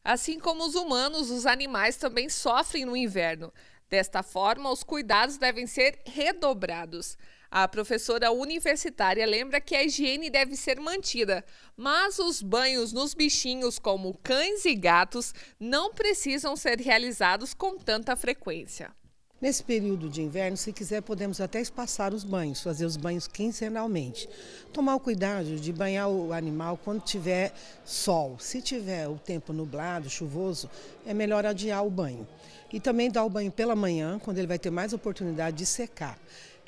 Assim como os humanos, os animais também sofrem no inverno. Desta forma, os cuidados devem ser redobrados. A professora universitária lembra que a higiene deve ser mantida, mas os banhos nos bichinhos, como cães e gatos, não precisam ser realizados com tanta frequência. Nesse período de inverno, se quiser, podemos até espaçar os banhos, fazer os banhos quinzenalmente. Tomar o cuidado de banhar o animal quando tiver sol. Se tiver o tempo nublado, chuvoso, é melhor adiar o banho. E também dar o banho pela manhã, quando ele vai ter mais oportunidade de secar.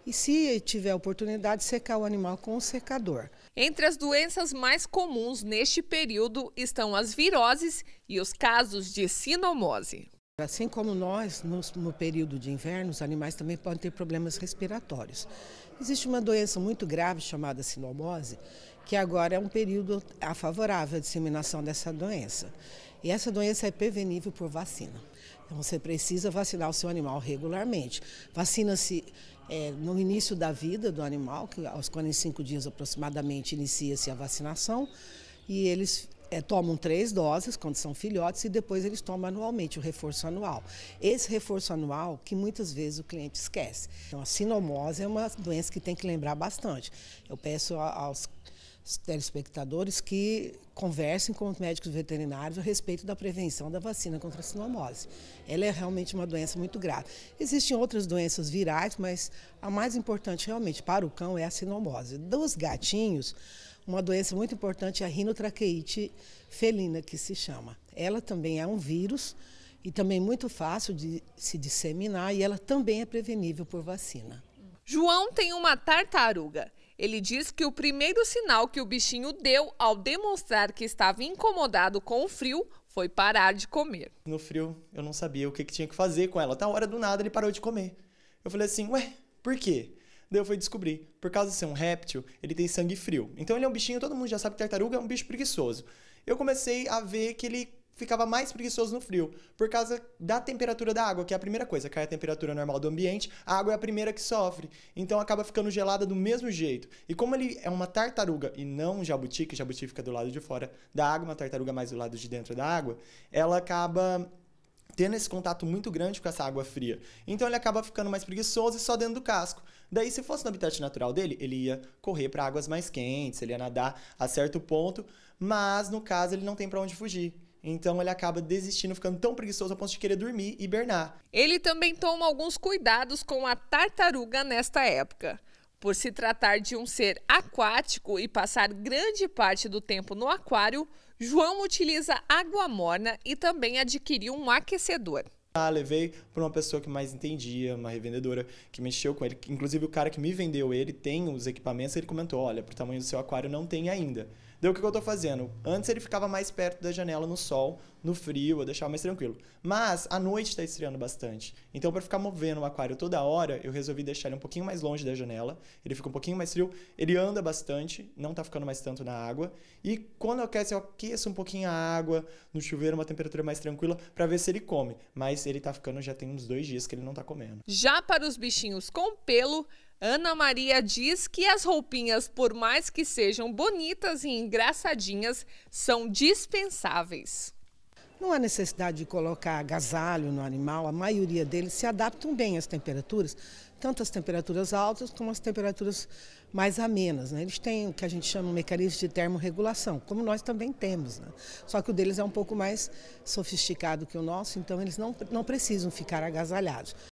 E se tiver oportunidade, secar o animal com o secador. Entre as doenças mais comuns neste período estão as viroses e os casos de sinomose. Assim como nós, no período de inverno, os animais também podem ter problemas respiratórios. Existe uma doença muito grave chamada sinomose, que agora é um período favorável à disseminação dessa doença. E essa doença é prevenível por vacina. Então você precisa vacinar o seu animal regularmente. Vacina-se no início da vida do animal, que aos 45 dias aproximadamente inicia-se a vacinação, e eles tomam 3 doses quando são filhotes e depois eles tomam anualmente o reforço anual. Esse reforço anual que muitas vezes o cliente esquece. Então a sinomose é uma doença que tem que lembrar bastante. Eu peço aos telespectadores que conversem com os médicos veterinários a respeito da prevenção da vacina contra a sinomose. Ela é realmente uma doença muito grave. Existem outras doenças virais, mas a mais importante realmente para o cão é a sinomose. Dos gatinhos, uma doença muito importante é a rinotraqueite felina, que se chama. Ela também é um vírus e também muito fácil de se disseminar e ela também é prevenível por vacina. João tem uma tartaruga. Ele diz que o primeiro sinal que o bichinho deu ao demonstrar que estava incomodado com o frio foi parar de comer. No frio, eu não sabia o que tinha que fazer com ela. Até a hora do nada, ele parou de comer. Eu falei assim, ué, por quê? Daí eu fui descobrir, por causa de ser um réptil, ele tem sangue frio. Então ele é um bichinho, todo mundo já sabe que tartaruga é um bicho preguiçoso. Eu comecei a ver que ele ficava mais preguiçoso no frio, por causa da temperatura da água, que é a primeira coisa. Cai a temperatura normal do ambiente, a água é a primeira que sofre. Então acaba ficando gelada do mesmo jeito. E como ele é uma tartaruga e não um jabuti, que o jabuti fica do lado de fora da água, uma tartaruga mais do lado de dentro da água, ela acaba tendo esse contato muito grande com essa água fria. Então ele acaba ficando mais preguiçoso e só dentro do casco. Daí, se fosse no habitat natural dele, ele ia correr para águas mais quentes, ele ia nadar a certo ponto, mas no caso ele não tem para onde fugir. Então ele acaba desistindo, ficando tão preguiçoso a ponto de querer dormir e hibernar. Ele também toma alguns cuidados com a tartaruga nesta época. Por se tratar de um ser aquático e passar grande parte do tempo no aquário, João utiliza água morna e também adquiriu um aquecedor. Levei para uma pessoa que mais entendia, uma revendedora que mexeu com ele. Inclusive o cara que me vendeu ele tem os equipamentos, ele comentou, olha, pro tamanho do seu aquário não tem ainda. Daí o que eu tô fazendo? Antes ele ficava mais perto da janela no sol, no frio, eu deixava mais tranquilo. Mas à noite tá esfriando bastante. Então para ficar movendo o aquário toda hora, eu resolvi deixar ele um pouquinho mais longe da janela. Ele fica um pouquinho mais frio, ele anda bastante, não tá ficando mais tanto na água. E quando eu aqueço um pouquinho a água, no chuveiro uma temperatura mais tranquila, para ver se ele come. Mas ele tá ficando, já tem uns 2 dias que ele não tá comendo. Já para os bichinhos com pelo, Ana Maria diz que as roupinhas, por mais que sejam bonitas e engraçadinhas, são dispensáveis. Não há necessidade de colocar agasalho no animal, a maioria deles se adaptam bem às temperaturas, tanto as temperaturas altas como as temperaturas mais amenas, né? Eles têm o que a gente chama de mecanismo de termorregulação, como nós também temos, né? Só que o deles é um pouco mais sofisticado que o nosso, então eles não precisam ficar agasalhados.